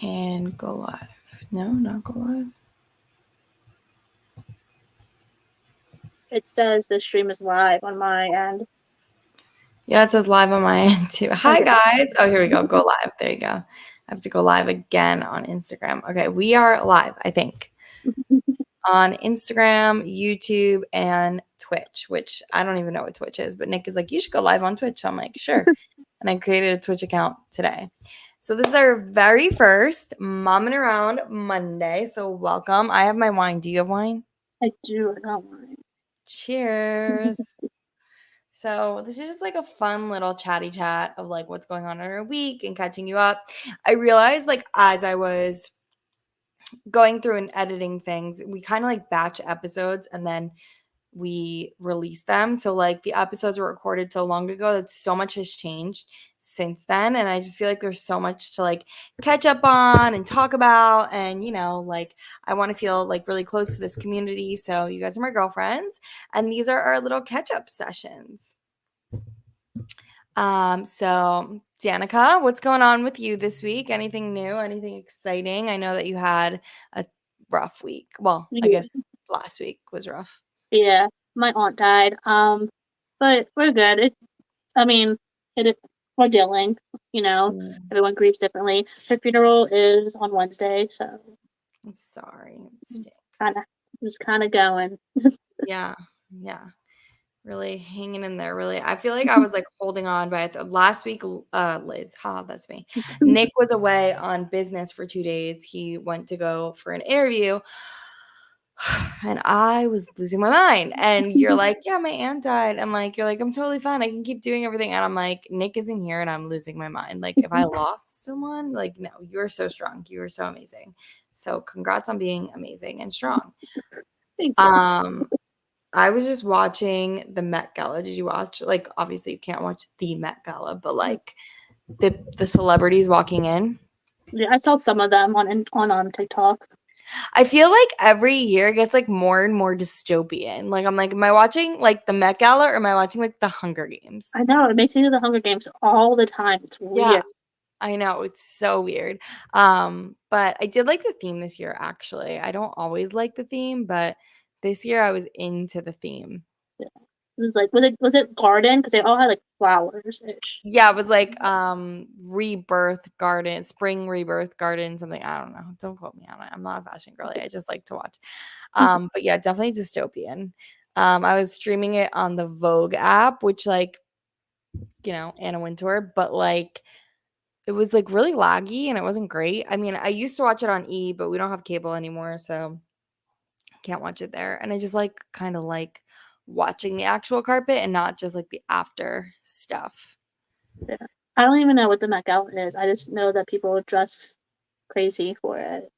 And go live. No, not go live. It says the stream is live on my end. Yeah, it says live on my end too. Hi, Okay. guys. Oh, here we go. Go live. There you go. I have to go live again on Instagram. Okay, we are live, I think, on Instagram, YouTube, and Twitch, which I don't even know what Twitch is, but Nick is like, you should go live on Twitch. So I'm like, sure. And I created a Twitch account today. So this is our very first Mommin' Around Monday. So welcome. I have my wine. Do you have wine? I do. I don't mind. Cheers. So this is just like a fun little chatty chat of like what's going on in our week and catching you up. I realized like as I was going through and editing things, we kind of like batch episodes and then we release them. So like the episodes were recorded so long ago that so much has changed since then, and I just feel like there's so much to like catch up on and talk about, and like I want to feel like really close to this community. So you guys are my girlfriends, and these are our little catch up sessions. So Danica, what's going on with you this week? Anything new? Anything exciting? I know that you had a rough week. Well, I Yeah. guess last week was rough. Yeah. My aunt died. But we're good. I mean, it. We're dealing. Mm, Everyone grieves differently. Her funeral is on Wednesday, so I'm sorry. It it's stinks. just kind of going. Yeah. Yeah. Really hanging in there. Really. I feel like I was like holding on by last week. Liz, that's me. Nick was away on business for 2 days. He went to go for an interview. And I was losing my mind. And you're like, yeah, my aunt died. And like, you're like, I'm totally fine. I can keep doing everything. And I'm like, Nick isn't here and I'm losing my mind. Like, if I lost someone, like, no, you are so strong. You are so amazing. So congrats on being amazing and strong. Thank you. Um, I was just watching the Met Gala. Did you watch? Like, obviously you can't watch the Met Gala, but like the celebrities walking in. Yeah, I saw some of them on TikTok. I feel like every year gets like more and more dystopian. Like I'm like, am I watching like the Met Gala or am I watching like the Hunger Games? I know it makes me do the Hunger Games all the time. It's Yeah, weird. I know it's so weird. But I did like the theme this year actually. I don't always like the theme, but this year I was into the theme. Yeah. It was like was it garden? Because they all had like flowers ish. Yeah, it was like rebirth garden, spring rebirth garden, something. I don't know. Don't quote me on it. I'm not a fashion girly. I just like to watch. But yeah, definitely dystopian. I was streaming it on the Vogue app, which like, Anna Wintour, but like it was like really laggy and it wasn't great. I mean, I used to watch it on E, but we don't have cable anymore, so I can't watch it there. And I just like kind of like watching the actual carpet and not just like the after stuff. Yeah. I don't even know what the Met Gala is. I just know that people dress crazy for it.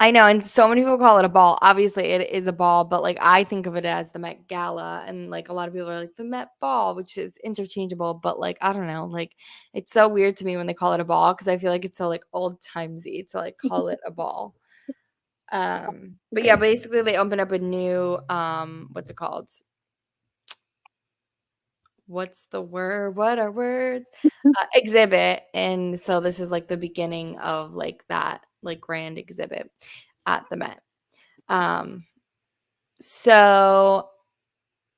I know, and so many people call it a ball. Obviously, it is a ball, but like I think of it as the Met Gala, and like a lot of people are like the Met Ball, which is interchangeable. But like I don't know, like it's so weird to me when they call it a ball because I feel like it's so like old timesy to like call it a ball. But yeah, basically they opened up a new what's it called? What's the word? What are words? Exhibit, and so this is like the beginning of like that like grand exhibit at the Met. Um, so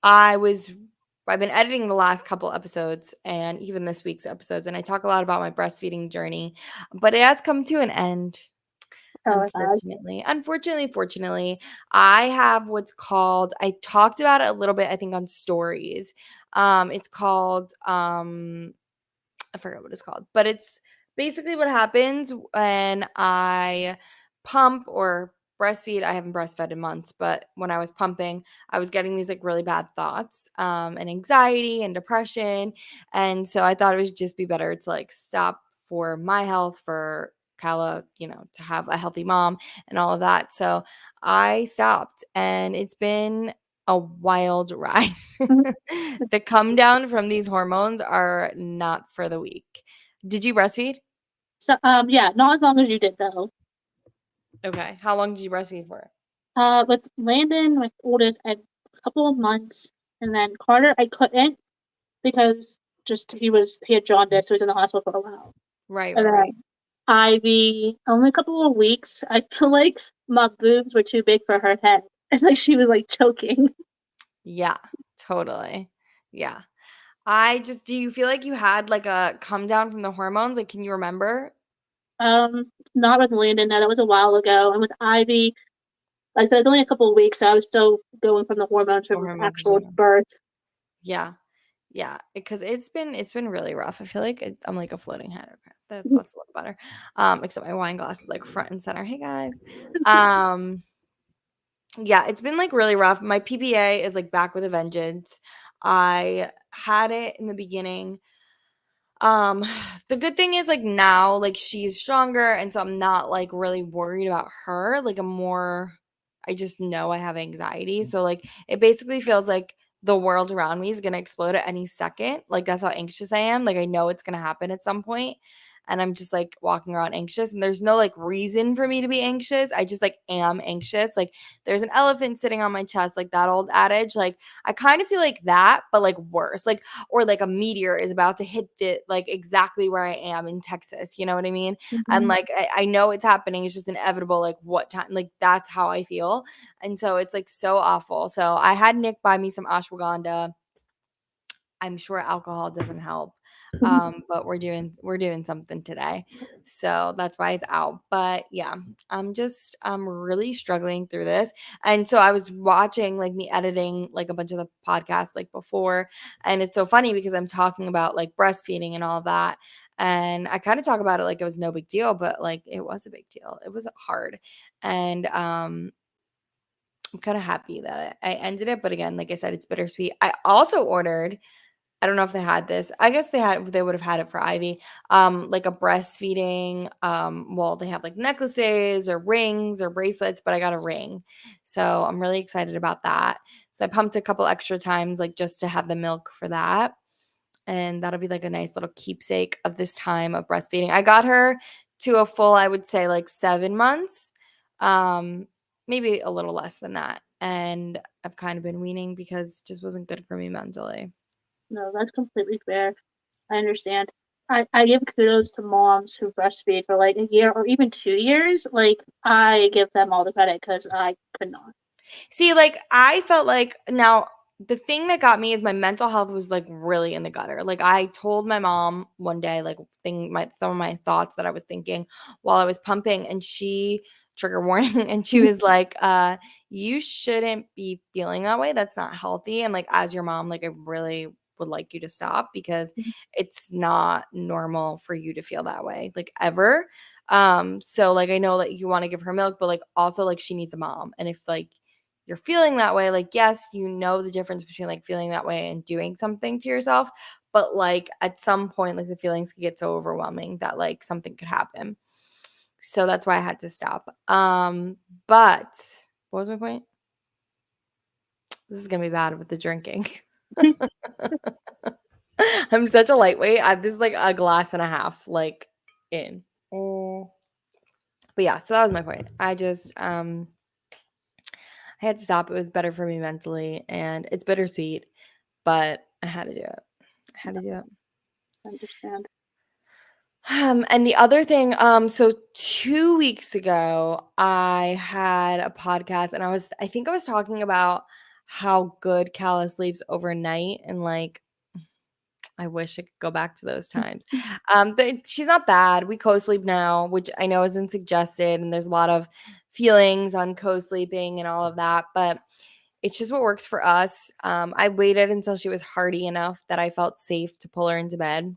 I've been editing the last couple episodes and even this week's episodes, and I talk a lot about my breastfeeding journey, but it has come to an end. Oh my god. Fortunately, I have what's called, I talked about it a little bit, I think, on stories. It's called, I forgot what it's called, but it's basically what happens when I pump or breastfeed. I haven't breastfed in months, but when I was pumping, I was getting these like really bad thoughts, and anxiety and depression. And so I thought it would just be better to like stop for my health, for Kala, to have a healthy mom and all of that. So I stopped and it's been a wild ride. The come down from these hormones are not for the weak. Did you breastfeed? So yeah, not as long as you did though. Okay. How long did you breastfeed for? With Landon, my oldest, a couple of months, and then Carter, I couldn't because just he had jaundice, so he was in the hospital for a while. Right, And right, right. Ivy, only a couple of weeks. I feel like my boobs were too big for her head. It's like she was like choking. Yeah, totally. Yeah. I just do you feel like you had, like, a come down from the hormones? Like, can you remember? Not with Landon, no, that was a while ago. And with Ivy, like I said, it's only a couple of weeks, so I was still going from the hormones The from hormones in actual general. birth. Yeah. Yeah, because it's been really rough. I feel like I'm like a floating head. Okay, that's a little better. Except my wine glass is like front and center. Hey guys. Um, yeah, it's been like really rough. My PPA is like back with a vengeance. I had it in the beginning. Um, the good thing is like now like she's stronger and so I'm not like really worried about her. Like I'm more I just know I have anxiety. So like it basically feels like the world around me is going to explode at any second. Like that's how anxious I am. Like I know it's going to happen at some point and I'm just like walking around anxious and there's no like reason for me to be anxious. I just like am anxious. Like there's an elephant sitting on my chest, like that old adage. Like I kind of feel like that, but like worse. Like or like a meteor is about to hit the like exactly where I am in Texas. You know what I mean? And Mhm. like I know it's happening. It's just inevitable. Like what time? Like that's how I feel. And so it's like so awful. So I had Nick buy me some ashwagandha. I'm sure alcohol doesn't help. But we're doing something today. So that's why it's out. But yeah, I'm really struggling through this. And so I was watching like me editing like a bunch of the podcasts like before. And it's so funny because I'm talking about like breastfeeding and all of that. And I kind of talk about it like it was no big deal, but like it was a big deal. It was hard. And I'm kind of happy that I ended it. But again, like I said, it's bittersweet. I also ordered I don't know if they had this. I guess they would have had it for Ivy. Like a breastfeeding, well, they have like necklaces or rings or bracelets, but I got a ring. So I'm really excited about that. So I pumped a couple extra times, like just to have the milk for that. And that'll be like a nice little keepsake of this time of breastfeeding. I got her to a full, I would say like 7 months. Um, Maybe a little less than that. And I've kind of been weaning because it just wasn't good for me mentally. No, that's completely fair. I understand. I give kudos to moms who breastfeed for like a year or even 2 years. Like I give them all the credit because I could not. See, like I felt like now the thing that got me is my mental health was like really in the gutter. Like I told my mom one day, like some of my thoughts that I was thinking while I was pumping, and she trigger warning, and she was like, you shouldn't be feeling that way. That's not healthy. And like as your mom, like I really would like you to stop because it's not normal for you to feel that way, like ever. So like I know that you want to give her milk, but like also like she needs a mom. And if like you're feeling that way, like, yes, you know the difference between like feeling that way and doing something to yourself. But like at some point, like the feelings could get so overwhelming that like something could happen. So that's why I had to stop. But what was my point? This is gonna be bad with the drinking. I'm such a lightweight. This is like a glass and a half, like in. Oh. But yeah, so that was my point. I had to stop. It was better for me mentally, and it's bittersweet, but I had to do it. I had to do it. I understand. And the other thing, so 2 weeks ago, I had a podcast, and I think I was talking about how good Calla sleeps overnight, and like I wish I could go back to those times. But she's not bad. We co-sleep now, which I know isn't suggested, and there's a lot of feelings on co-sleeping and all of that, but it's just what works for us. I waited until she was hardy enough that I felt safe to pull her into bed,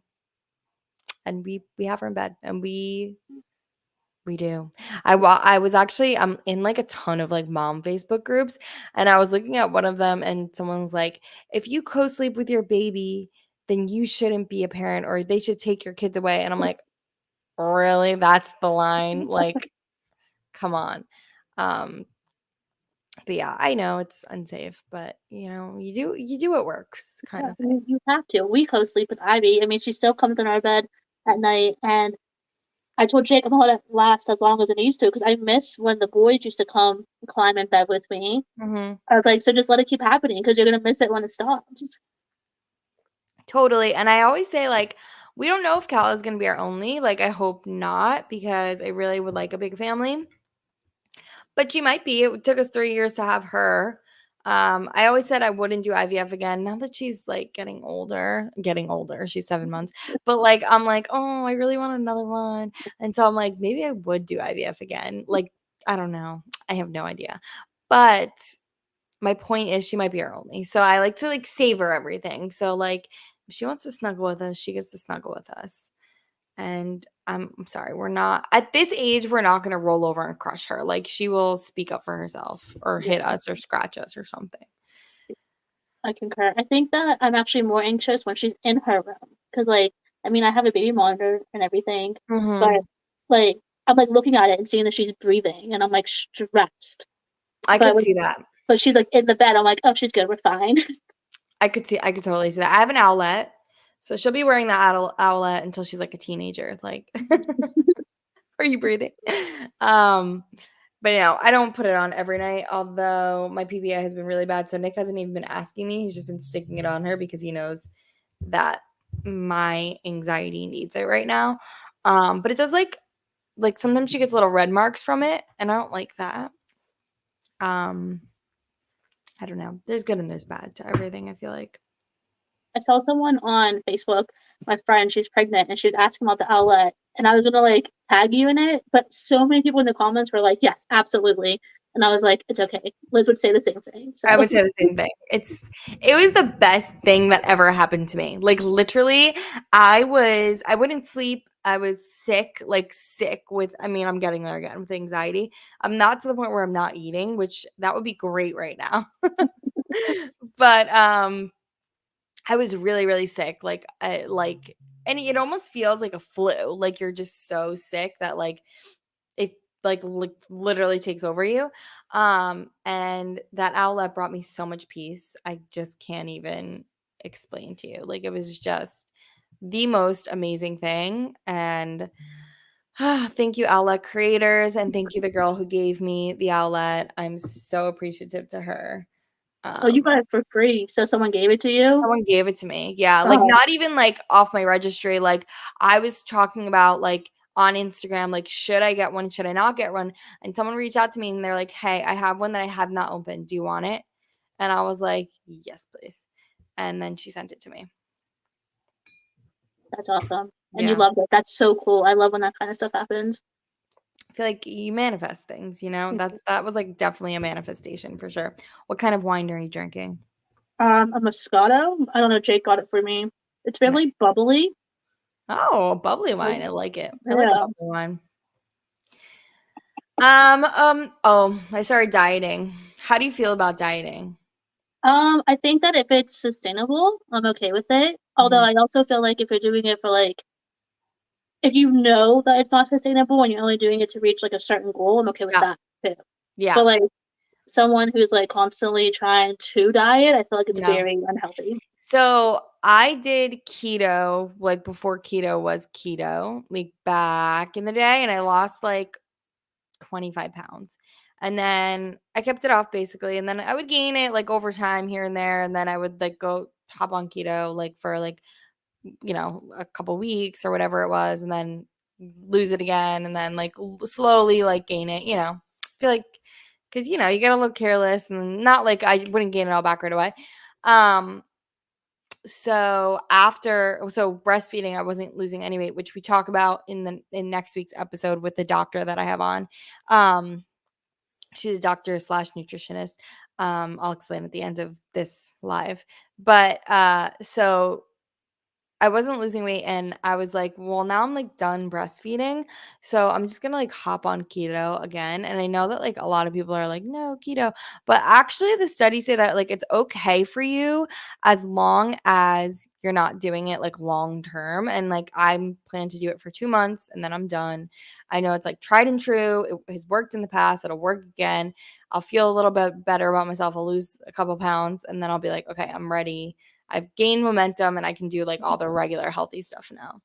and we have her in bed, and we do. I was actually in like a ton of like mom Facebook groups, and I was looking at one of them, and someone's like, "If you co-sleep with your baby, then you shouldn't be a parent, or they should take your kids away." And I'm like, "Really? That's the line? Like, come on." Um, but yeah, I know it's unsafe, but you do what works, kind Yeah, of I thing. mean, you have to. We co-sleep with Ivy. I mean, she still comes in our bed at night, and I told Jake I'm gonna let it last as long as it needs to because I miss when the boys used to come and climb in bed with me. Mhm. I was like, so just let it keep happening because you're gonna miss it when it stops. Totally. And I always say, like, We don't know if Cal is gonna be our only, like, I hope not because I really would like a big family, but she might be. It took us 3 years to have her. I always said I wouldn't do IVF again now that she's, like, getting older, she's 7 months, but, like, I'm like, "Oh, I really want another one," and so I'm like, maybe I would do IVF again, like, I don't know. I have no idea, but my point is she might be our only, so I like to, like, savor everything, so, like, if she wants to snuggle with us, she gets to snuggle with us, and I'm sorry, we're not at this age, we're not gonna roll over and crush her, like, she will speak up for herself or Yeah, hit us or scratch us or something. I concur. I think that I'm actually more anxious when she's in her room because, like, I mean, I have a baby monitor and everything, but Mhm. like, I'm like looking at it and seeing that she's breathing, and I'm like stressed. I But could when, see that. but she's like in the bed, I'm like, oh, she's good, we're fine. I could totally see that. I have an owlet, so she'll be wearing the owlet until she's, like, a teenager, like, "Are you breathing?" Um, but, I don't put it on every night, although my PPA has been really bad, so Nick hasn't even been asking me, he's just been sticking it on her because he knows that my anxiety needs it right now. But it does, like, sometimes she gets little red marks from it, and I don't like that. Um, I don't know. There's good and there's bad to everything, I feel like. I saw someone on Facebook, my friend, she's pregnant, and she was asking about the outlet, and I was gonna like tag you in it, but so many people in the comments were like, "Yes, absolutely," and I was like, "It's okay." Liz would say the same thing, I so would say the same thing. It was the best thing that ever happened to me. Like, literally, I wouldn't sleep. I was sick, like sick with I mean, I'm getting there again with anxiety. I'm not to the point where I'm not eating, which that would be great right now. But I was really, really sick. And it almost feels like a flu. Like you're just so sick that it literally takes over you. And that outlet brought me so much peace. I just can't even explain to you. Like it was just the most amazing thing. And thank you, outlet creators, and thank you, the girl who gave me the outlet. I'm so appreciative to her. oh, you Um, got it for free, so someone gave it to you? Someone gave it to me. Yeah, like, Oh, not even, like, off my registry, like, I was talking about, like, on Instagram, like, should I get one? Should I not get one? And someone reached out to me and they're like, "Hey, I have one that I have not opened. Do you want it?" And I was like, "Yes, please." And then she sent it to me. that's awesome, and you Yeah. loved it. That's so cool. I love when that kind of stuff happens. I feel like you manifest things, you know? That was, like, definitely a manifestation for sure. What kind of wine are you drinking? A Moscato. I don't know. Jake got it for me. It's Ni really bubbly. Oh, bubbly Like, wine. I like it. I like a yeah. bubbly wine. Oh, I started dieting. How do you feel about dieting? I think that if it's sustainable, I'm okay with it. Although Mhm. I also feel like if you're doing it for like, if you know that it's not sustainable and you're only doing it to reach like a certain goal, I'm okay with Yeah, that too. yeah, But like someone who's like constantly trying to diet, I feel like it's no. very unhealthy. So, I did keto, like, before keto was keto, like, back in the day, and I lost, like, 25 pounds, and then I kept it off basically, and then I would gain it, like, over time here and there, and then I would, like, go hop on keto, like, for, like, a couple weeks or whatever it was, and then lose it again, and then like slowly like gain it. I feel like because you get a little careless, and not like I wouldn't gain it all back right away. Um, so breastfeeding, I wasn't losing any weight, which we talk about in next week's episode with the doctor that I have on. Um, she's a doctor slash nutritionist. I'll explain at the end of this live, but so I wasn't losing weight and I was like, well, now I'm like done breastfeeding. So I'm just going to like hop on keto again. And I know that like a lot of people are like, no, keto. But actually, the studies say that like it's okay for you as long as you're not doing it like long term. And like I'm planning to do it for 2 months and then I'm done. I know it's like tried and true. It has worked in the past. It'll work again. I'll feel a little bit better about myself. I'll lose a couple pounds and then I'll be like, okay, I'm ready. I've gained momentum and I can do like all the regular healthy stuff now.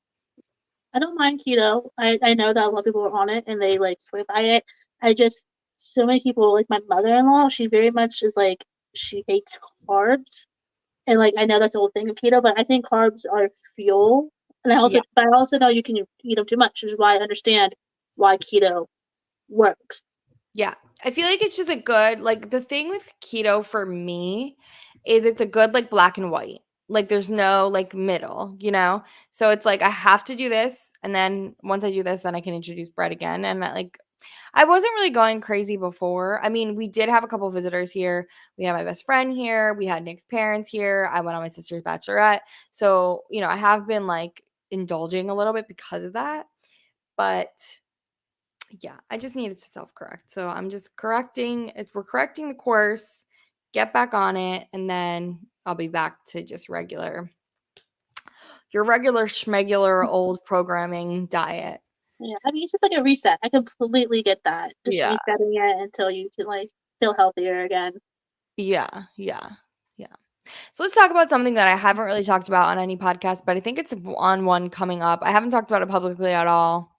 I don't mind keto. I know that a lot of people are on it and they like swear by it. I just so many people like my mother-in-law, she very much is like she hates carbs. And like I know that's the whole thing of keto, but I think carbs are fuel And Yeah. I also know you can eat them too much, which is why I understand why keto works. Yeah. I feel like it's just a good like, the thing with keto for me is it's a good, like, black and white. Like, there's no, like, middle, you know? So it's like, I have to do this, and then once I do this, then I can introduce bread again, and I wasn't really going crazy before. I mean, we did have a couple visitors here. We had my best friend here, we had Nick's parents here, I went on my sister's bachelorette. So, I have been, like, indulging a little bit because of that, but yeah, I just needed to self-correct. So I'm just we're correcting the course, get back on it, and then I'll be back to just your regular schmegular old programming diet. Yeah, I mean, it's just like a reset. I completely get that. Just Yeah. resetting it until you can like feel healthier again. Yeah. Yeah. Yeah. So let's talk about something that I haven't really talked about on any podcast, but I think it's on one coming up. I haven't talked about it publicly at all.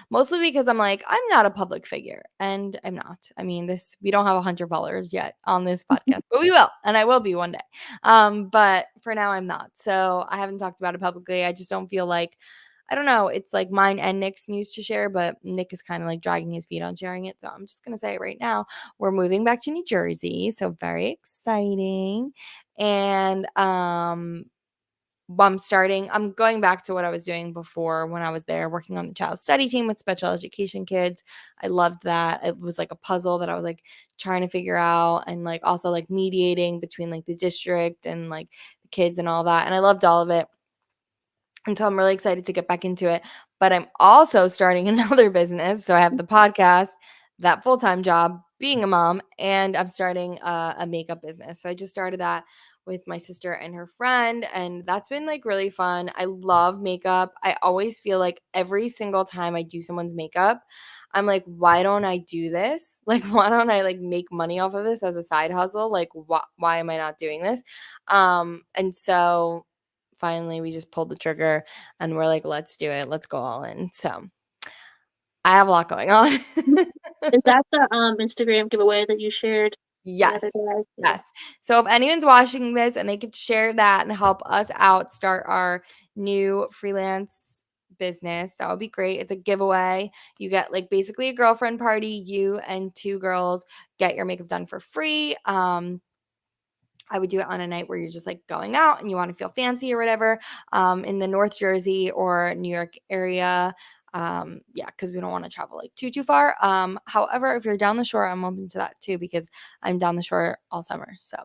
Mostly because I'm like, I'm not a public figure, and I'm not. I mean, this we don't have 100 followers yet on this podcast, but we will, and I will be one day. But for now I'm not. So I haven't talked about it publicly. I just don't feel like I don't know, it's like mine and Nick's news to share, but Nick is kind of like dragging his feet on sharing it. So I'm just going to say it right now. We're moving back to New Jersey, so very exciting. And I'm going back to what I was doing before when I was there working on the child study team with special education kids. I loved that. It was like a puzzle that I was like trying to figure out, and like also like mediating between like the district and like the kids and all that. And I loved all of it. And so I'm really excited to get back into it. But I'm also starting another business. So I have the podcast, that full time job, being a mom, and I'm starting a makeup business. So I just started that with my sister and her friend. And that's been like really fun. I love makeup. I always feel like every single time I do someone's makeup, I'm like, why don't I do this? Like, why don't I like make money off of this as a side hustle? Like, why am I not doing this? And so finally we just pulled the trigger and we're like, let's do it. Let's go all in. So I have a lot going on. Is that the Instagram giveaway that you shared the other Yes. day? Yeah. Yes. So if anyone's watching this and they could share that and help us out start our new freelance business, that would be great. It's a giveaway. You get like basically a girlfriend party. You and two girls get your makeup done for free. I would do it on a night where you're just like going out and you want to feel fancy or whatever, in the North Jersey or New York area. Yeah, because we don't want to travel like too far. However, if you're down the shore, I'm open to that too because I'm down the shore all summer. So,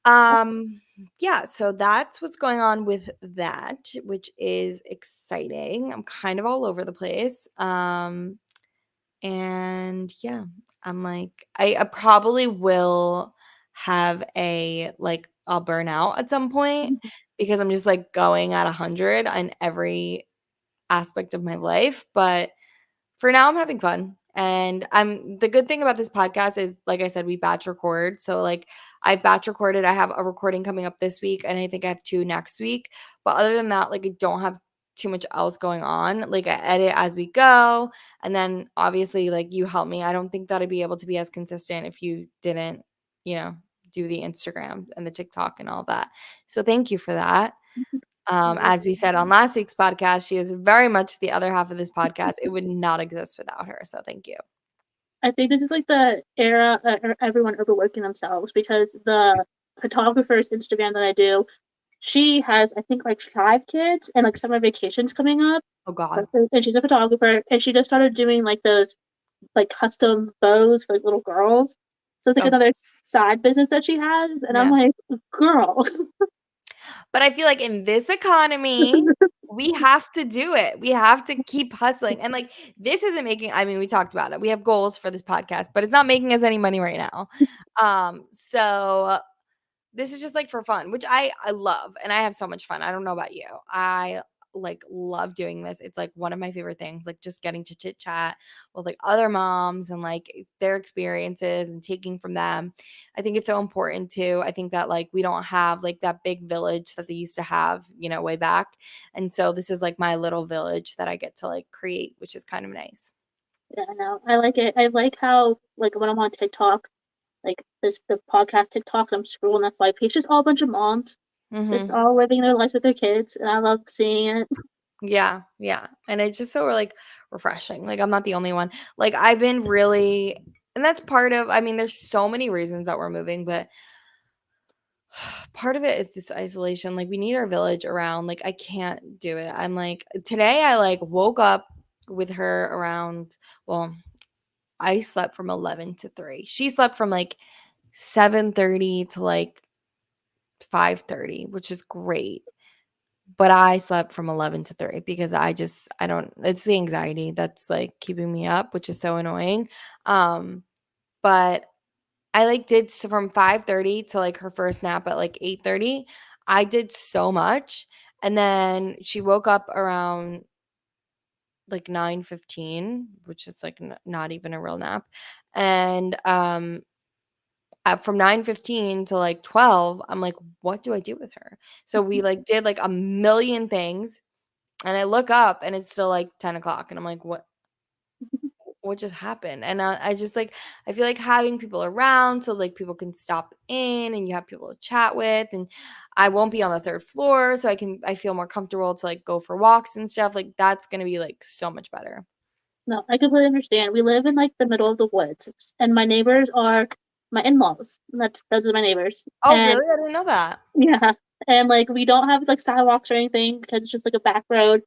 um, yeah, so that's what's going on with that, which is exciting. I'm kind of all over the place. And yeah, I'm like, I probably will have I'll burn out at some point Mhm. because I'm just like going at 100 on every aspect of my life. But for now, I'm having fun. And the good thing about this podcast is, like I said, we batch record. So, like, I batch recorded. I have a recording coming up this week, and I think I have two next week. But other than that, like, I don't have too much else going on. Like, I edit as we go. And then obviously, like, you help me. I don't think that I'd be able to be as consistent if you didn't, you know, do the Instagram and the TikTok and all that. So, thank you for that. Yeah. As we said on last week's podcast, she is very much the other half of this podcast. It would not exist without her. So thank you. I think this is like the era everyone overworking themselves because the photographer's Instagram that I do, she has I think like 5 kids and like summer vacations coming up. Oh God. And she's a photographer and she just started doing like those like custom bows for like little girls. So it's like Oh another side business that she has, and I'm yeah. like, girl. But I feel like in this economy, we have to do it. We have to keep hustling. And like this isn't making, I mean, we talked about it. We have goals for this podcast, but it's not making us any money right now. So this is just like for fun, which I love, and I have so much fun. I don't know about you. I like love doing this. It's like one of my favorite things, like just getting to chit chat with like other moms and like their experiences and taking from them. I think it's so important too. I think that like we don't have like that big village that they used to have, way back. And so this is like my little village that I get to like create, which is kind of nice. Yeah, I know. I like it. I like how like when I'm on TikTok, like this the podcast TikTok, I'm scrolling that 5 page, just all a bunch of moms. just Mhm. all living their lives with their kids, and I love seeing it. Yeah, yeah, and it's just so, like, refreshing, like, I'm not the only one. Like, I've been really and that's part of I mean, there's so many reasons that we're moving, but part of it is this isolation, like, we need our village around, like, I can't do it. I'm like today I, like, woke up with her around well, I slept from 11 to 3. She slept from, like, 7:30 to, like, 5:30, which is great. But I slept from 11 to 3 because I don't it's the anxiety that's, like, keeping me up, which is so annoying. But I, like, did so from 5:30 to, like, her first nap at, like, 8:30. I did so much, and then she woke up around, like, 9:15, which is, like, not even a real nap, and, from 9:15 to, like, 12, I'm like, "What do I do with her?" So we, like, did, like, a million things. And I look up and it's still like 10 o'clock, and I'm like, what just happened? And I just like I feel like having people around so like people can stop in and you have people to chat with, and I won't be on the third floor, so I feel more comfortable to like go for walks and stuff. Like that's gonna be like so much better. No, I completely understand. We live in like the middle of the woods, and my neighbors are my in-laws. And that's those are my neighbors. Oh, And really? I didn't know that. yeah, and like we don't have like sidewalks or anything because it's just like a back road.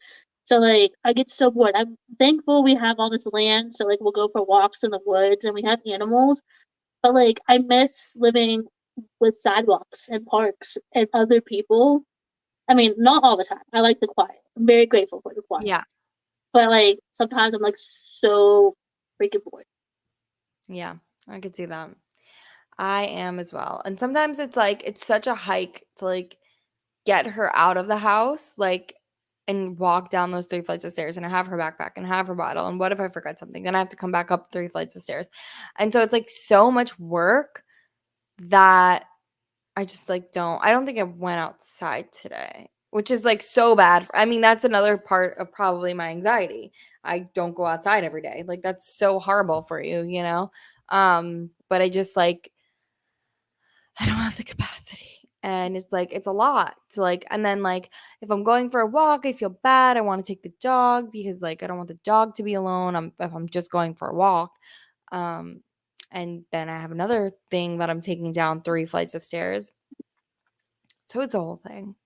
So like I get so bored. I'm thankful we have all this land, so like we'll go for walks in the woods and we have animals. But like I miss living with sidewalks and parks and other people. I mean, not all the time. I like the quiet. I'm very grateful for the quiet. Yeah. But like sometimes I'm like so freaking bored. Yeah. I could see that. I am as well. And sometimes it's like it's such a hike to like get her out of the house, like, and walk down those 3 flights of stairs, and I have her backpack and have her bottle, and what if I forget something? Then I have to come back up 3 flights of stairs. And so it's, like, so much work that I just, like, I don't think I went outside today, which is, like, so bad. I mean, that's another part of probably my anxiety. I don't go outside every day. Like, that's so horrible for you, you know? But I just, like I don't have the capacity. And it's like it's a lot to like and then like if I'm going for a walk, I feel bad. I want to take the dog because like I don't want the dog to be alone. If I'm just going for a walk. Um and then I have another thing that I'm taking down 3 flights of stairs. So it's a whole thing.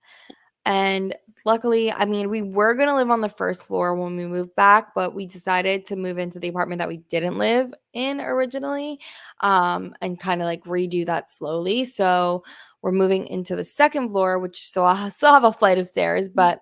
And luckily, I mean, we were going to live on the first floor when we moved back, but we decided to move into the apartment that we didn't live in originally, and kind of like redo that slowly. So we're moving into the second floor, which so I'll still have a flight of stairs, but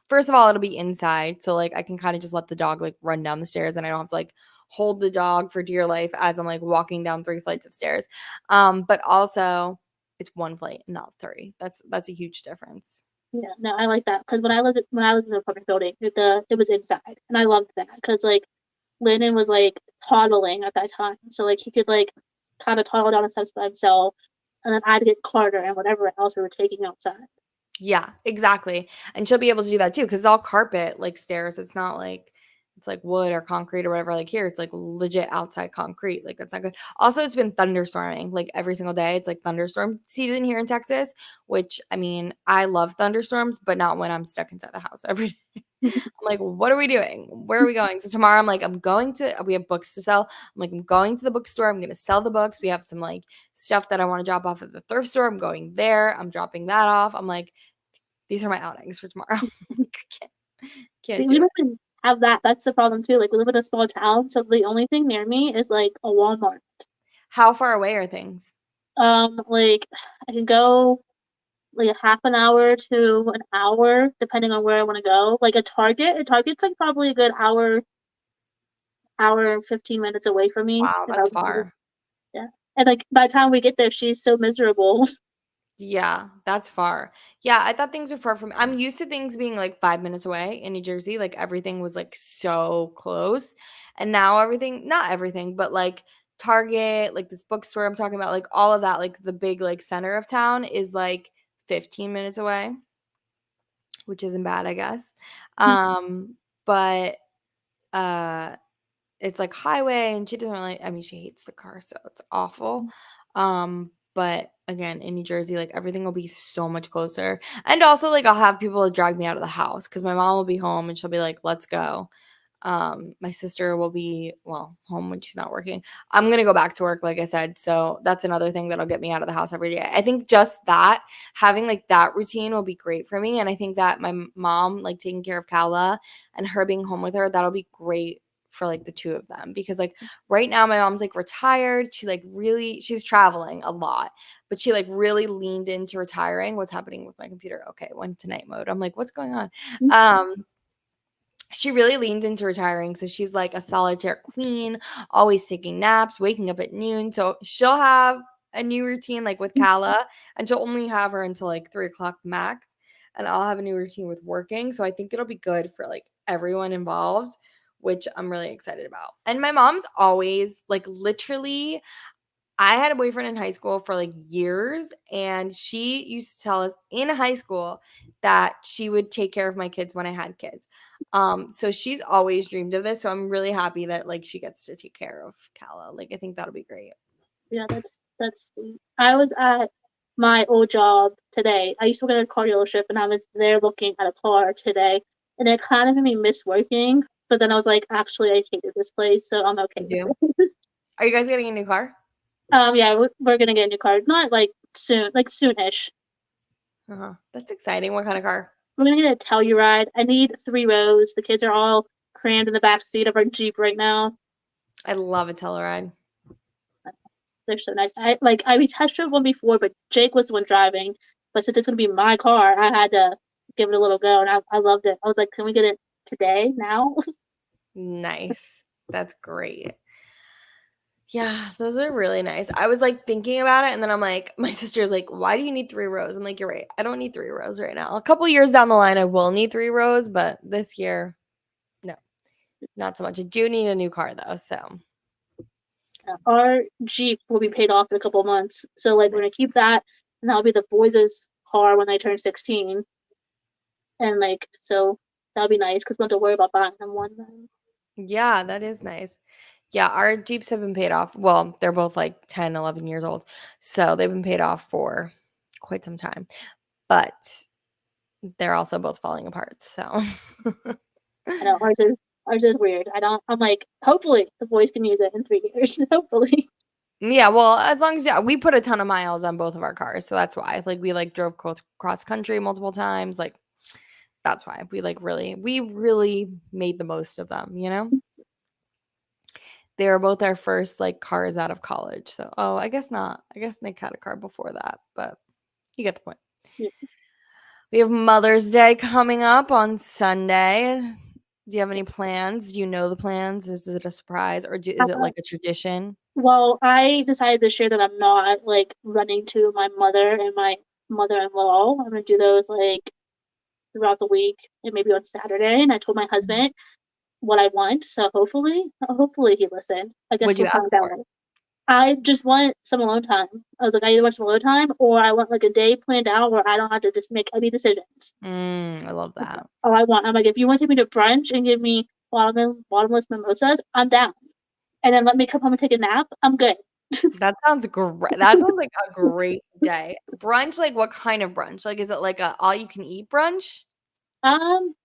first of all, it'll be inside. So like I can kind of just let the dog like run down the stairs and I don't have to like hold the dog for dear life as I'm like walking down 3 flights of stairs. But also it's one flight, not 3. That's a huge difference. Yeah, no, I like that because when I lived in the apartment building, it was inside, and I loved that because like Landon was like toddling at that time, so like he could like kind of toddle down the steps by himself, and then I'd get Carter and whatever else we were taking outside. Yeah, exactly, and she'll be able to do that too because it's all carpet, like, stairs, it's not like it's, like, wood or concrete or whatever, like, here, it's, like, legit outside concrete, like, that's not good. Also, it's been thunderstorming, like, every single day, it's, like, thunderstorm season here in Texas, which, I mean, I love thunderstorms, but not when I'm stuck inside the house every day. I'm like, "What are we doing? Where are we going?" So tomorrow, I'm like, "I'm going to" we have books to sell. I'm like, "I'm going to the bookstore, I'm gonna sell the books." We have some, like, stuff that I wanna drop off at the thrift store, I'm going there, I'm dropping that off, I'm like, these are my outings for tomorrow. Like, I can't We do don't it. even have that. That's the problem too. Like we live in a small town, so the only thing near me is like a Walmart. How far away are things? Like I can go like a half an hour to an hour, depending on where I want to go. Like a Target, Target's like probably a good hour and 15 minutes away from me. Wow, If I that's was, far. yeah. And like by the time we get there, she's so miserable. Yeah, that's far. Yeah, I thought things were far from I'm used to things being, like, 5 minutes away in New Jersey, like, everything was, like, so close, and now everything not everything, but, like, Target, like, this bookstore I'm talking about, like, all of that, like, the big, like, center of town is, like, 15 minutes away, which isn't bad, I guess. But, uh it's like highway and she doesn't really I mean, she hates the car, so it's awful. but again, in New Jersey, like, everything will be so much closer, and also, like, I'll have people to drag me out of the house because my mom will be home and she'll be like, "Let's go." My sister will be, well, home when she's not working. I'm gonna go back to work, like I said, so that's another thing that'll get me out of the house every day. I think just that, having, like, that routine will be great for me, and I think that my mom, like, taking care of Kala and her being home with her, that'll be great for, like, the 2 of them because, like, right now my mom's, like, retired. She, like, really she's traveling a lot, but she, like, really leaned into retiring. What's happening with my computer? Okay, went to night mode. I'm like, "What's going on?" Um she really leaned into retiring, so she's like a solitaire queen, always taking naps, waking up at noon, so she'll have a new routine, like, with Kala, and she'll only have her until, like, 3 o'clock max, and I'll have a new routine with working, so I think it'll be good for, like, everyone involved, which I'm really excited about, and my mom's always, like, literally I had a boyfriend in high school for, like, years, and she used to tell us in high school that she would take care of my kids when I had kids. So she's always dreamed of this, so I'm really happy that, like, she gets to take care of Kala. Like, I think that'll be great. Yeah, that's sweet. I was at my old job today. I used to work at a car dealership, and I was there looking at a car today, and it kind of made me miss working. But then I was like, actually, I hated this place, so I'm okay You with do? it. Are you guys getting a new car? Yeah, we're gonna get a new car. Not like soon, like soonish. Uh-huh. That's exciting. What kind of car? We're gonna get a Telluride. I need 3 rows. The kids are all crammed in the back seat of our Jeep right now. I love a Telluride. They're so nice. We test drove one before, but Jake was the one driving. But since it's gonna be my car, I had to give it a little go, and I loved it. I was like, "Can we get it today, now?" Nice. That's great. Yeah, those are really nice. I was, like, thinking about it, and then I'm like my sister's like, "Why do you need 3 rows?" I'm like, "You're right. I don't need 3 rows right now. A couple years down the line, I will need 3 rows, but this year, no, not so much." I do need a new car, though, so Our Jeep will be paid off in a couple of months, so like we're nice. gonna keep that, and that'll be the boys' car when they turn 16, and like so that'll be nice because we don't have to worry about buying them one. Then. Yeah, that is nice. Yeah, our Jeeps have been paid off. Well, they're both, like, 10, 11 years old, so they've been paid off for quite some time, but they're also both falling apart, so I know ours is weird. I'm like, hopefully the boys can use it in 3 years. Hopefully. Yeah, well, as long as yeah, we put a ton of miles on both of our cars, so that's why. Like, we, like, drove cross country multiple times, like, that's why. We really made the most of them, you know? They were both our first, like, cars out of college, so oh, I guess not. I guess Nick had a car before that, but you get the point. Yeah. We have Mother's Day coming up on Sunday. Do you have any plans? Do you know the plans? Is it a surprise, or is it, Uh, like, a tradition? well, I decided this year that I'm not like running to my mother and my mother-in-law. I'm gonna do those like throughout the week and maybe on Saturday. And I told my Mhm. husband what I want, so hopefully he listened. I guess What'd you we'll ask find for? out. I just want some alone time. I was like, I either want some alone time or I want like a day planned out where I don't have to just make any decisions. I love That's that. all I want. I'm like, if you want to take me to brunch and give me bottomless mimosas, I'm down. And then let me come home and take a nap, I'm good. That sounds great. That sounds like a great day. Brunch, like, what kind of brunch? Like, is it like a all you can eat brunch? I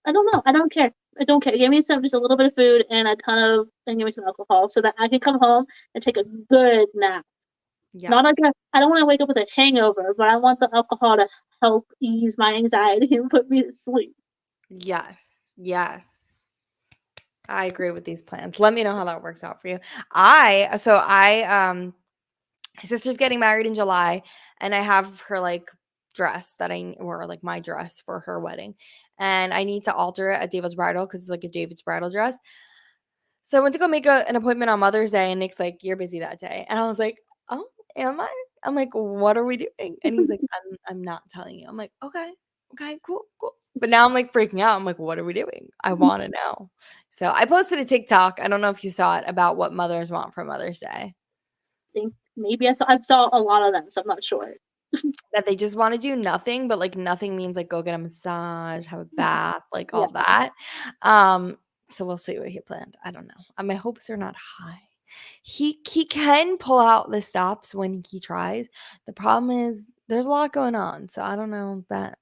don't know. I don't care. I don't care. Give me just a little bit of food and a ton of, and give me some alcohol so that I can come home and take a good nap. Not like Yes. I don't want to wake up with a hangover, but I want the alcohol to help ease my anxiety and put me to sleep. Yes. Yes. I agree with these plans. Let me know how that works out for you. I my sister's getting married in July, and I have her, like, dress that I or, like, my dress for her wedding, and I need to alter it at David's bridal because it's, like, a David's bridal dress. So I went to go make an appointment on Mother's Day, and Nick's like, "You're busy that day." And I was like, "Oh, am I?" I'm like, "What are we doing?" And he's like, I'm not telling you." I'm like, "Okay. Okay, cool, cool." But now I'm, like, freaking out. I'm like, "What are we doing? I wanna know." So I posted a TikTok, I don't know if you saw it, about what mothers want for Mother's Day. Think maybe I saw a lot of them, so I'm not sure. That they just wanna do nothing, but, like, nothing means, like, go get a massage, have a bath, like, Yeah. all that. Um, so we'll see what he planned. I don't know. My hopes are not high. He can pull out the stops when he tries. The problem is there's a lot going on, so I don't know that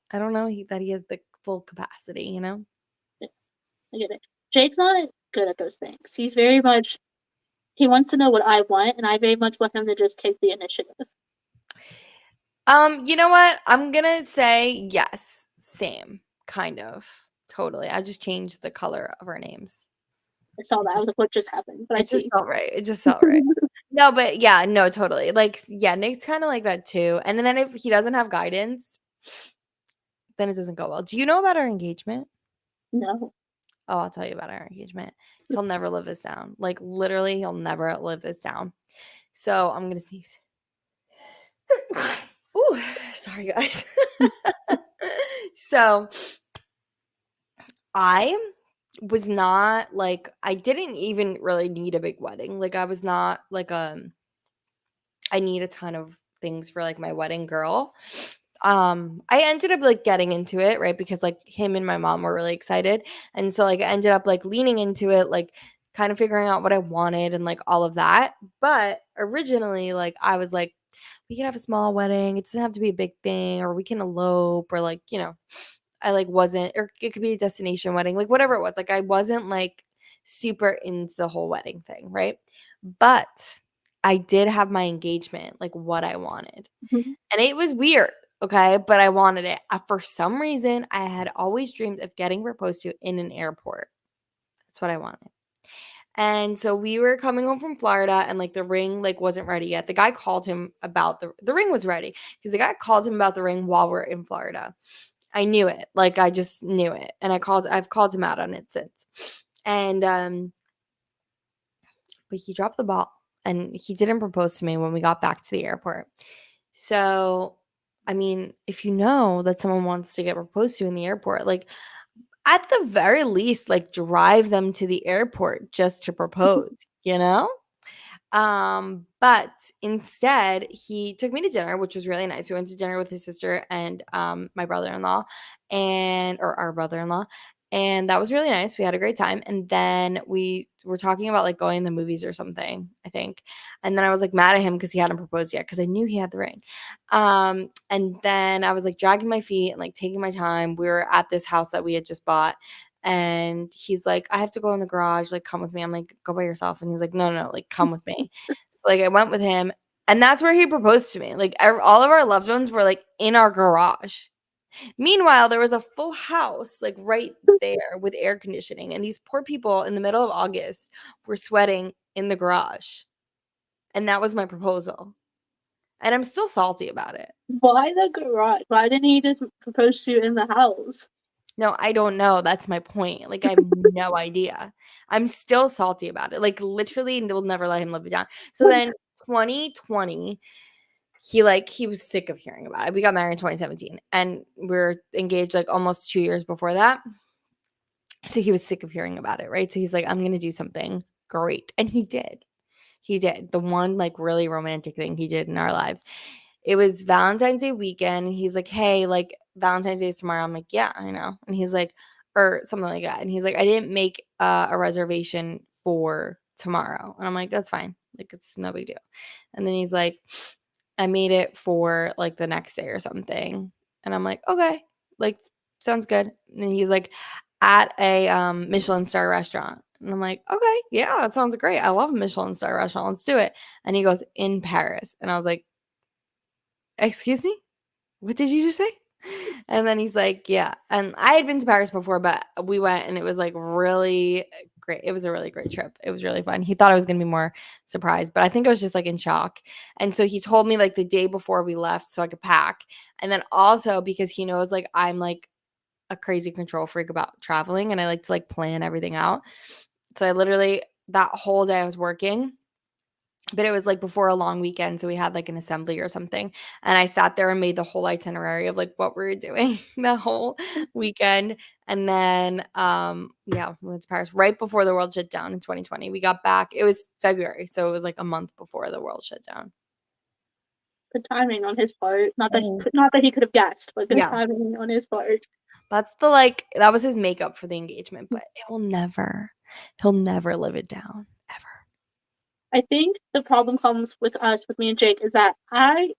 he has the full capacity, you know? Yeah, I get it. Jake's not good at those things. He's very much he wants to know what I want, and I very much want him to just take the initiative. You know what? I'm gonna say yes. Same, kind of. Totally. I just changed the color of our names. I saw It that. I was just like, what just happened? But I it just see. felt right. It just felt right. No, but yeah, no, totally. Like, yeah, Nick's kinda like that too. And then if he doesn't have guidance, then it doesn't go well. Do you know about our engagement? No. Oh, I'll tell you about our engagement. He'll never live this down. Like, literally, he'll never live this down. So I'm gonna sneeze. Ooh, sorry guys. So I was not like I didn't even really need a big wedding. Like I was not like I need a ton of things for like my wedding girl. I ended up like getting into it, right? Because like him and my mom were really excited. And so like I ended up like leaning into it, like kind of figuring out what I wanted and like all of that. But originally, like I was like, we can have a small wedding. It doesn't have to be a big thing, or we can elope, or like, I like wasn't, or it could be a destination wedding, like whatever it was. Like I wasn't like super into the whole wedding thing, right? But I did have my engagement, like what I wanted. Mhm. And it was weird, okay? But I wanted it. For some reason, I had always dreamed of getting proposed to in an airport. That's what I wanted. And so we were coming home from Florida and like the ring like wasn't ready yet. The guy called him about the ring was ready because the guy called him about the ring while we're in Florida. I knew it. Like I just knew it. And I've called him out on it since. And but he dropped the ball and he didn't propose to me when we got back to the airport. So, I mean, if you know that someone wants to get proposed to in the airport, like at the very least, like drive them to the airport just to propose, you know? But instead, he took me to dinner, which was really nice. We went to dinner with his sister and my brother-in-law or our brother-in-law. And that was really nice. We had a great time. And then we were talking about like going to the movies or something, I think. And then I was like mad at him because he hadn't proposed yet because I knew he had the ring. And then I was like dragging my feet and like taking my time. We were at this house that we had just bought. And he's like, I have to go in the garage, like, come with me. I'm like, go by yourself. And he's like, no, no, like, come with me. So, like, I went with him. And that's where he proposed to me. Like, all of our loved ones were like in our garage. Meanwhile, there was a full house, like, right there with air conditioning. And these poor people in the middle of August were sweating in the garage. And that was my proposal. And I'm still salty about it. Why the garage? Why didn't he just propose to you in the house? No, I don't know, that's my point, like, I have no idea. I'm still salty about it, like, literally, we'll never let him live it down. So then 2020, he was sick of hearing about it. We got married in 2017, and we're engaged, like, almost 2 years before that. So he was sick of hearing about it, right? So he's like, "I'm gonna do something great," and he did. He did. The one, like, really romantic thing he did in our lives. It was Valentine's Day weekend. He's like, "Hey, like, Valentine's Day is tomorrow." I'm like, "Yeah, I know." And he's like or something like that. And he's like, "I didn't make, a reservation for tomorrow." And I'm like, "That's fine. Like, it's no big deal." And then he's like, "I made it for, like, the next day or something." And I'm like, "Okay. Like, sounds good." And he's like, "At a, Michelin star restaurant." And I'm like, "Okay. Yeah, that sounds great. I love a Michelin star restaurant. Let's do it." And he goes, "In Paris." And I was like, "Excuse me? What did you just say?" And then he's like, "Yeah." And I had been to Paris before, but we went and it was like really great. It was a really great trip. It was really fun. He thought I was going to be more surprised, but I think I was just like in shock. And so he told me like the day before we left so I could pack. And then also because he knows like I'm like a crazy control freak about traveling and I like to like plan everything out. So I literally that whole day I was working, but it was like before a long weekend, so we had like an assembly or something. And I sat there and made the whole itinerary of like what we were doing the whole weekend. And then yeah, we went to Paris right before the world shut down in 2020. We got back. It was February, so it was like a month before the world shut down. Good timing on his part. Mhm. Not that he could have guessed, but good Yeah. timing on his part. That's the like that was his makeup for the engagement, but he'll never live it down ever. I think the problem comes with us, with me and Jake, is that I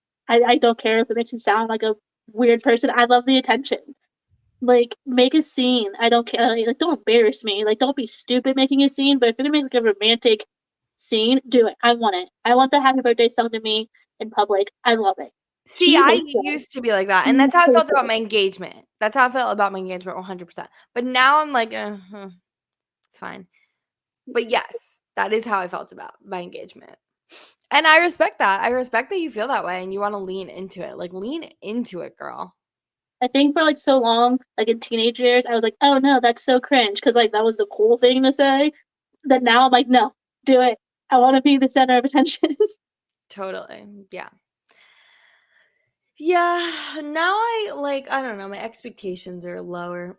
don't care if it makes me sound like a weird person. I love the attention. Like, make a scene. I don't care. Like, don't embarrass me. Like, don't be stupid making a scene. But if you're gonna make like a romantic scene, do it. I want it. I want the happy birthday sung to me in public. I love it. See, He I hates it. used to be like that, and He that's how I hates felt about it. my engagement. That's how I felt about my engagement 100%. But now I'm like, it's fine. But yes, that is how I felt about my engagement. And I respect that. I respect that you feel that way and you wanna lean into it. Like, lean into it, girl. I think for like so long, like in teenage years, I was like, oh no, that's so cringe because like that was the cool thing to say. That now I'm like, no, do it. I want to be the center of attention. Totally. Yeah. Yeah, now I don't know, my expectations are lower.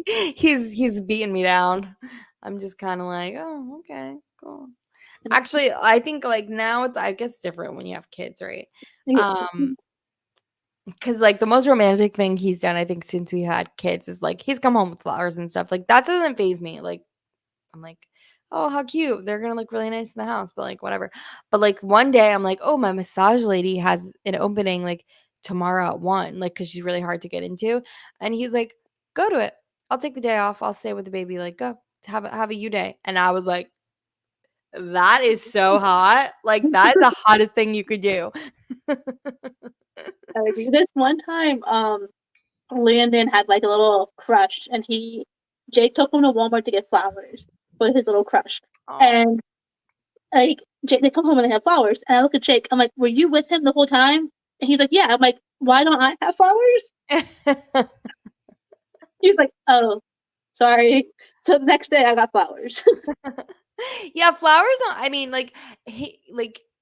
He's beating me down. I'm just kinda like, "Oh, okay, cool." And Actually, I think, like, now it's I guess different when you have kids, right? yes. Because like, the most romantic thing he's done, I think, since we had kids is, like, he's come home with flowers and stuff, like, that doesn't faze me, like, I'm like, "Oh, how cute. They're gonna look really nice in the house," but, like, whatever. But, like, one day, I'm like, "Oh, my massage lady has an opening, like, tomorrow at 1," like, because she's really hard to get into, and he's like, "Go to it. I'll take the day off. I'll stay with the baby, like, go. Have a you day." And I was like, "That is so hot." Like, that is the hottest thing you could do. I agree. This one time, Landon had like a little crush, and Jake took him to Walmart to get flowers for his little crush, Oh. and like Jake, they come home and they have flowers, and I look at Jake, I'm like, were you with him the whole time? And he's like, yeah. I'm like, why don't I have flowers? He's like, oh, sorry. So the next day I got flowers. Yeah, flowers don't I mean,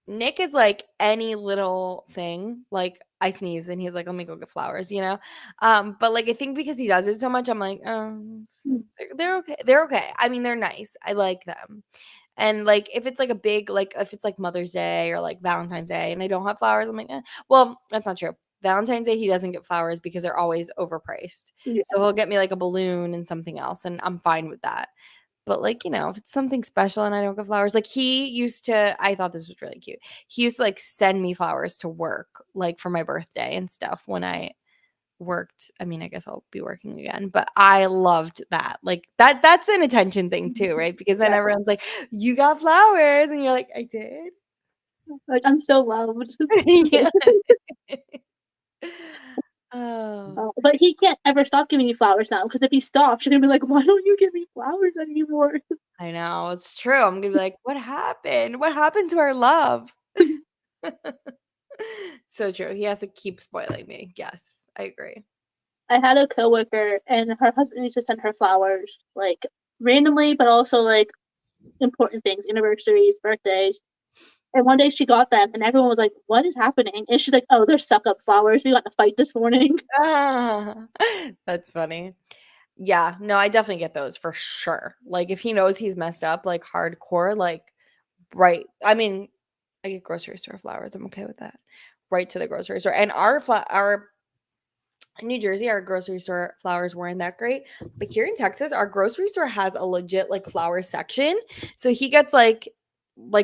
Nick is like any little thing, like, I sneeze and he's like, "Let me go get flowers," you know? But, like, I think because he does it so much, I'm like, they're okay. They're okay. I mean, they're nice. I like them. And, like, if it's, like, a big like, if it's, like, Mother's Day or, like, Valentine's Day and I don't have flowers, I'm like, "Eh." Well, that's not true. Valentine's Day, he doesn't get flowers because they're always overpriced. Yeah. So he'll get me, like, a balloon and something else, and I'm fine with that. But, like, if it's something special and I don't get flowers like, he used to I thought this was really cute. He used to, like, send me flowers to work, like, for my birthday and stuff when I worked. I mean, I guess I'll be working again, but I loved that. Like, that's an attention thing too, right? Because then Yeah. everyone's like, "You got flowers," and you're like, "I did?" Like I'm so loved. Yeah. Oh, But he can't ever stop giving you flowers now because if he stops, you're gonna be like, why don't you give me flowers anymore? I know, it's true. I'm gonna be like, "What happened? What happened to our love?" So true. He has to keep spoiling me. Yes, I agree. I had a coworker and her husband used to send her flowers like randomly, but also like important things, anniversaries, birthdays. And one day she got them and everyone was like, what is happening? And she's like, oh, they're suck up flowers. We got in a fight this morning. Ah, that's funny. Yeah, no, I definitely get those for sure. Like, if he knows he's messed up, like, hardcore, like, right I mean, I get grocery store flowers, I'm okay with that. Right to the grocery store, and our in New Jersey, our grocery store flowers weren't that great, but here in Texas, our grocery store has a legit, like, flower section, so he gets,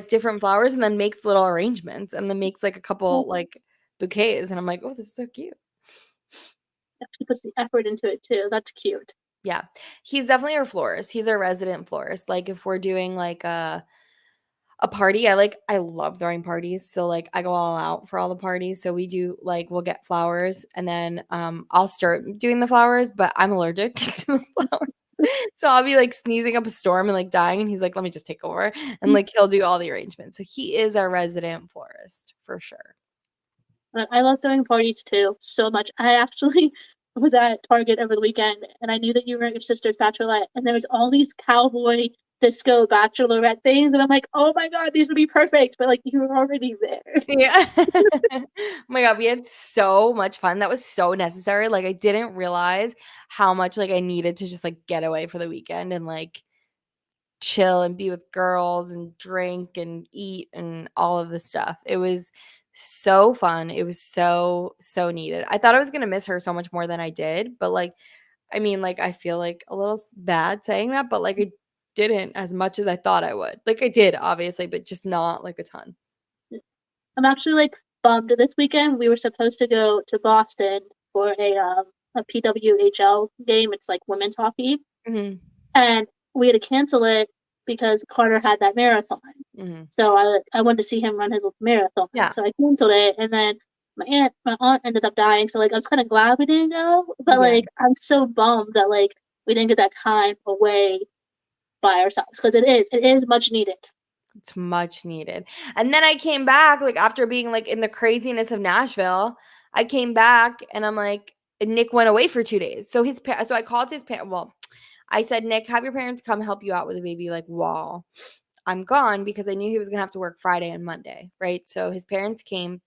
different flowers and then makes little arrangements and then makes, like, a couple, like, bouquets, and I'm like, "Oh, this is so cute." She puts the effort into it too. That's cute. Yeah. He's definitely our florist. He's our resident florist. Like, if we're doing, like, a party, I love throwing parties, so, like, I go all out for all the parties, so we do like, we'll get flowers, and then, I'll start doing the flowers, but I'm allergic to the flowers. So I'll be, like, sneezing up a storm and, like, dying, and he's like, "Let me just take over," and, like, he'll do all the arrangements. So he is our resident florist for sure. I love throwing parties too so much. I actually was at Target over the weekend and I knew that you were at your sister's bachelorette and there was all these cowboy disco bachelorette things and I'm like, oh my god, these would be perfect. But like you were already there. Yeah. Oh my god, we had so much fun. That was so necessary. Like, I didn't realize how much, like, I needed to just, like, get away for the weekend and, like, chill and be with girls and drink and eat and all of the stuff. It was so fun. It was so, so needed. I thought I was gonna miss her so much more than I did, but, like, I mean, like, I feel, like, a little s bad saying that, but, like, didn't as much as I thought I would. Like, I did, obviously, but just not, like, a ton. I'm actually, like, bummed. This weekend, we were supposed to go to Boston for a PWHL game. It's, like, women's hockey, Mhm, and we had to cancel it because Carter had that marathon. mhm. So I wanted to see him run his marathon, Yeah, so I canceled it, and then my aunt ended up dying, so, like, I was kinda glad we didn't go, but, yeah. like, I'm so bummed that, like, we didn't get that time away by ourselves because it is much needed. It's much needed. And then I came back, like, after being, like, in the craziness of Nashville, I came back and I'm like and Nick went away for 2 days. So I called his parent well, I said, "Nick, have your parents come help you out with the baby, like, while I'm gone," because I knew he was gonna have to work Friday and Monday, right? So his parents came,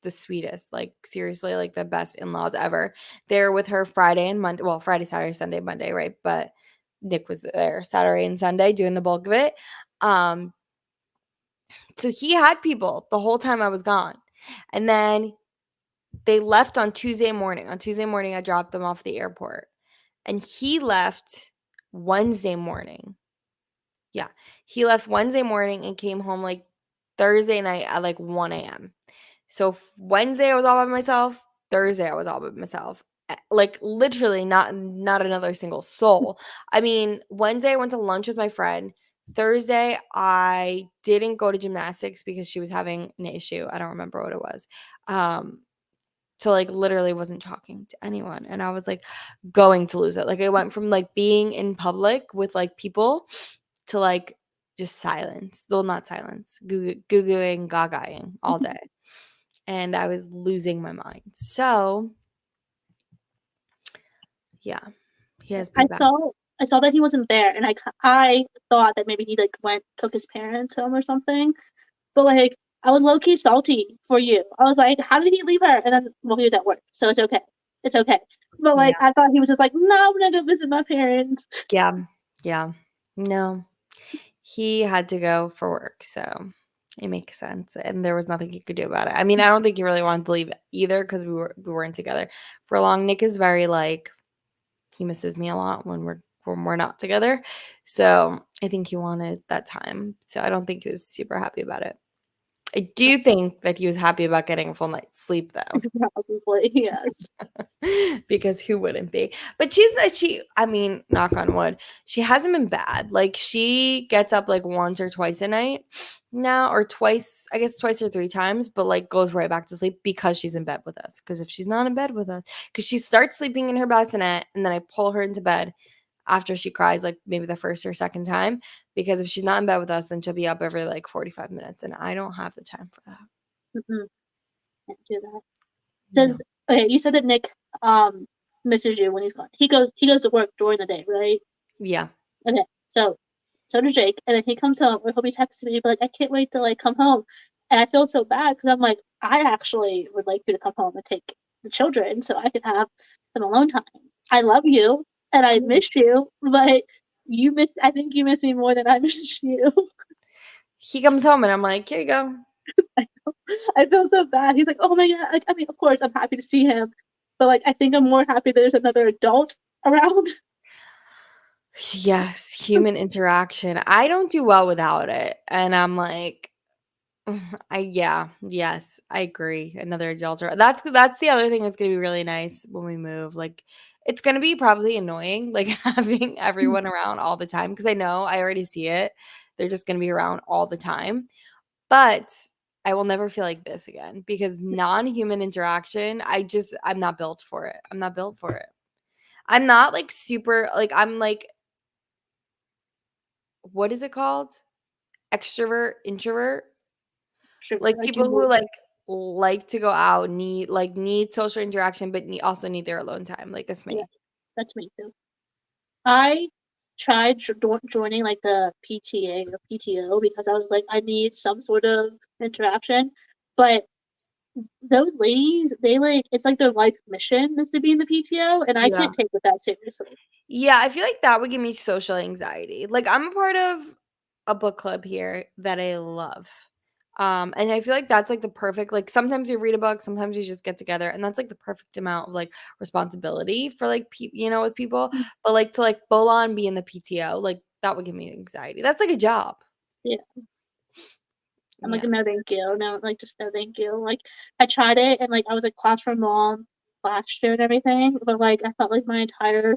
the sweetest, like, seriously, like, the best in-laws ever. They were with her Friday and Monday, well, Friday, Saturday, Sunday, Monday, right? But Nick was there Saturday and Sunday doing the bulk of it. Um, so he had people the whole time I was gone. And then they left on Tuesday morning. On Tuesday morning, I dropped them off at the airport. And he left Wednesday morning. Yeah. He left Wednesday morning and came home like Thursday night at like 1 a.m. So Wednesday I was all by myself. Thursday I was all by myself. Like literally not another single soul. I mean, Wednesday I went to lunch with my friend. Thursday I didn't go to gymnastics because she was having an issue. I don't remember what it was. Um so like literally wasn't talking to anyone and I was like going to lose it. Like I went from like being in public with like people to like just silence. Well, not silence. Goo-gooing, gagaing all day and I was losing my mind. So, yeah, he has been I back. saw I saw that he wasn't there, and I thought that maybe he, like, took his parents home or something, but, like, I was low key salty for you. I was like, "How did he leave her?" And then well, he was at work, so it's okay. It's okay. But, Yeah, like, I thought he was just like, "No, I'm gonna go visit my parents." yeah, yeah. No, he had to go for work, so it makes sense, and there was nothing he could do about it. I mean, I don't think he really wanted to leave either because we weren't together for long. Nick is very like he misses me a lot when we're not together, so I think he wanted that time. So I don't think he was super happy about it. I do think that he was happy about getting a full night's sleep, though. Probably, yes. Because who wouldn't be? But she I mean, knock on wood, she hasn't been bad. Like she gets up like once or twice a night now, or twice, I guess twice or three times, but like goes right back to sleep because she's in bed with us. Because if she's not in bed with us, because she starts sleeping in her bassinet and then I pull her into bed after she cries, like maybe the first or second time. Because if she's not in bed with us, then she'll be up every like 45 minutes, and I don't have the time for that. Mm-mm, can't do that. No. Does okay, you said that Nick, um, misses you when he's gone. He goes to work during the day, right? Yeah. Okay, so does Jake, and then he comes home, or he'll be texting me, he'll be like, "I can't wait to, like, come home," and I feel so bad because 'cause I'm like, "I actually would like you to come home and take the children so I can have some alone time. I love you, and I miss you, but I think you miss me more than I miss you." He comes home and I'm like, here you go. I feel so bad. He's like, "Oh my god," like, I mean, of course, I'm happy to see him, but, like, I think I'm more happy there's another adult around. Yes, human interaction. I don't do well without it. And I'm like, yeah, yes, I agree. Another adulterer. That's the other thing that's gonna be really nice when we move. Like it's gonna be probably annoying, like having everyone around all the time because I know I already see it. They're just gonna be around all the time. But I will never feel like this again because non-human interaction, I'm not built for it. I'm not built for it. I'm not like super like I'm like what is it called? Extrovert, introvert? Sure, Like like, people you who like to go out, need social interaction, but also need their alone time. Like that's yeah, me. that's me too. I tried joining, like, the PTA or PTO because I was like, "I need some sort of interaction," but those ladies, they, like it's like their life mission is to be in the PTO, and I Yeah. can't take it that seriously. Yeah, I feel like that would give me social anxiety. Like I'm a part of a book club here that I love. And I feel like that's like the perfect like sometimes you read a book, sometimes you just get together and that's like the perfect amount of like responsibility for like with people, Mm, but like to like full on be in the PTO, like That would give me anxiety. That's like a job. Yeah. I'm like, Yeah. no, thank you. No, like, just no, thank you. Like, I tried it, and like, I was a classroom mom last year and everything, but like, I felt like my entire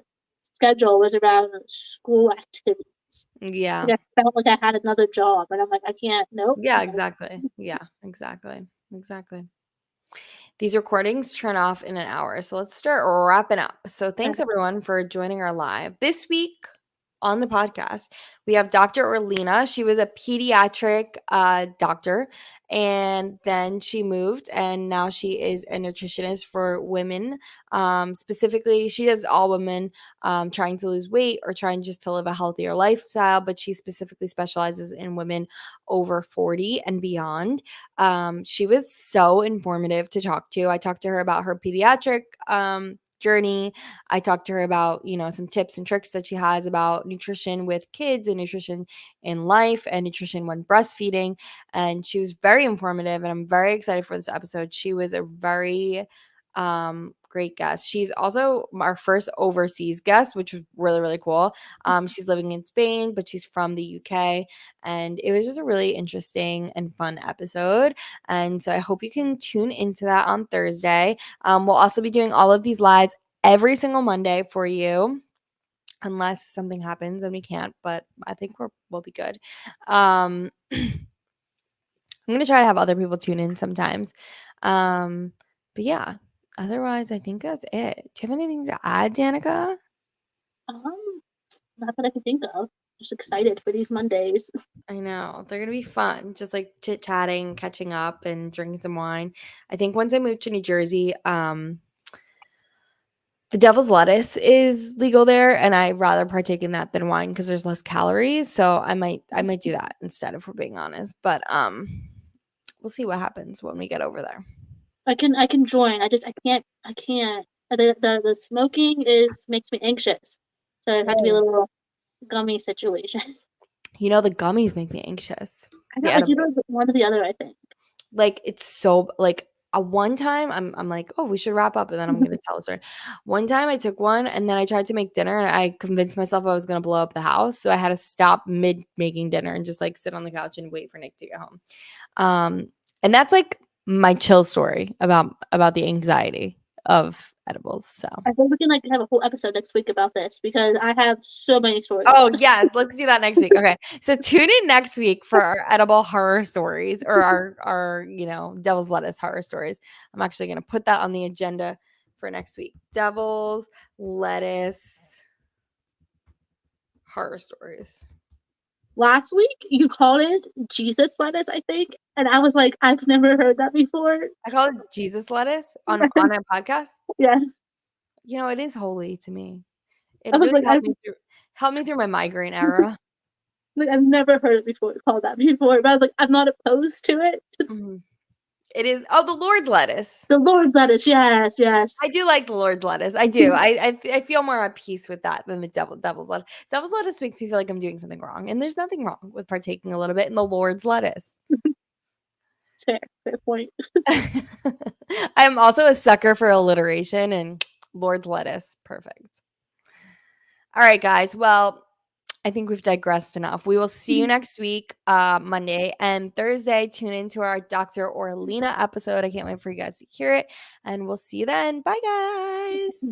schedule was around school activities. Yeah. Like, I felt like I had another job, and I'm like, I can't. Nope. Yeah, No. exactly. Yeah, exactly. Exactly. These recordings turn off in an hour. So let's start wrapping up. So thanks everyone for joining our live. This week on the podcast, we have Dr. Orlena. She was a pediatric doctor, and then she moved, and now she is a nutritionist for women. Specifically, she does all women trying to lose weight or trying just to live a healthier lifestyle, but she specifically specializes in women over 40 and beyond. She was so informative to talk to. I talked to her about her pediatric journey. I talked to her about, some tips and tricks that she has about nutrition with kids and nutrition in life and nutrition when breastfeeding. And she was very informative, and I'm very excited for this episode. She was a very great guest. She's also our first overseas guest, which was really, really cool. She's living in Spain, but she's from the UK, and it was just a really interesting and fun episode. And so I hope you can tune into that on Thursday. We'll also be doing all of these lives every single Monday for you, unless something happens and we can't, but I think we'll be good. I'm gonna try to have other people tune in sometimes. But yeah, otherwise I think that's it. Do you have anything to add, Danica? Um, Not that I can think of. Just excited for these Mondays. I know. They're gonna be fun. Just like chit-chatting, catching up, and drinking some wine. I think once I move to New Jersey, the devil's lettuce is legal there, and I rather partake in that than wine because there's less calories. So I might do that instead, if we're being honest. But we'll see what happens when we get over there. I can join. I can't. The smoking is makes me anxious. So it had to be a Oh. little gummy situation. The gummies make me anxious. I The know it's either edibles. one or the other, I think. Like, it's so like a one time I'm like, oh, we should wrap up, and then I'm gonna tell a story. One time I took one, and then I tried to make dinner, and I convinced myself I was gonna blow up the house. So I had to stop mid making dinner and just like sit on the couch and wait for Nick to get home. And that's like my chill story about the anxiety of edibles. So I think we can like have a whole episode next week about this because I have so many stories. oh, yes, let's do that next week. Okay. So tune in next week for our edible horror stories, or our devil's lettuce horror stories. I'm actually going to put that on the agenda for next week. Devil's lettuce horror stories. Last week you called it Jesus lettuce, I think, and I was like, I've never heard that before. I call it Jesus lettuce on a podcast. Yes. It is holy to me. It I was really like, I've helped me through my migraine era. like I've never heard it before called that before, but I was like, I'm not opposed to it. Mhm. It is the Lord lettuce. The Lord's lettuce, yes, yes. I do like the Lord's lettuce. I do. I feel more at peace with that than the devil's lettuce. Devil's lettuce makes me feel like I'm doing something wrong, and there's nothing wrong with partaking a little bit in the Lord's lettuce. It's fair point. I'm also a sucker for alliteration, and Lord's lettuce, perfect. All right, guys. Well, I think we've digressed enough. We will see you next week, Monday and Thursday. Tune into our Dr. Orlena episode. I can't wait for you guys to hear it, and we'll see you then. Bye, guys.